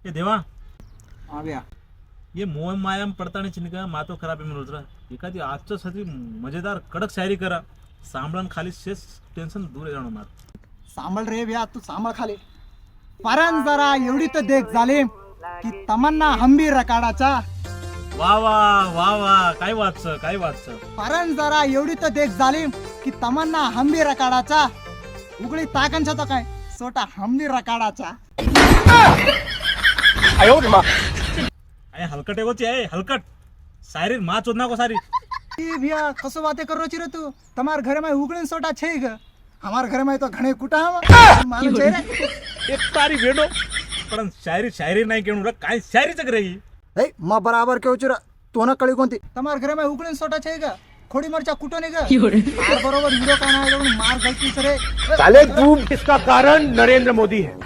ए देवा आ गया. ये मोह मायाम पडताना चिनका मातो खराब आहे म्हणून एखादी आजचं साठी मजेदार कडक शायरी करा सांभळण खाली शेष टेन्शन दूर जाणं मार सांभाळ रे भ्या तू सांभाळ खाली. परण जरा एवढी तर देख झाली की तमन्ना हंबीर रकाडाचा. वा वा वा वा काय वाचचं परण जरा एवढी तर देख झाली की तमन्ना हंबीर रकाडाचा. उघडी ताकंचा तो काय सोटा हंबीर रकाडाचा. अरे हलकट एगोची आहे हलकट सारी मा चोदना को सारी ई भैया कसो बातें कर रो तू. तुम्हार घर में उगड़न सोटा छे ग. हमार घर में तो घणे कुटा हम मालूम छे रे. एक तारी भेटो पण शायरी नाही केणू रे काय शायरीच करेगी ए म बराबर केव चुरा तो ना कळी कोणती. तुम्हार घर में उगड़न सोटा छे ग. खोडी मरचा कुटो ने ग. मार बरोबर हीरो का ना आहे मार गलती से रे. साले तू इसका कारण नरेंद्र मोदी है.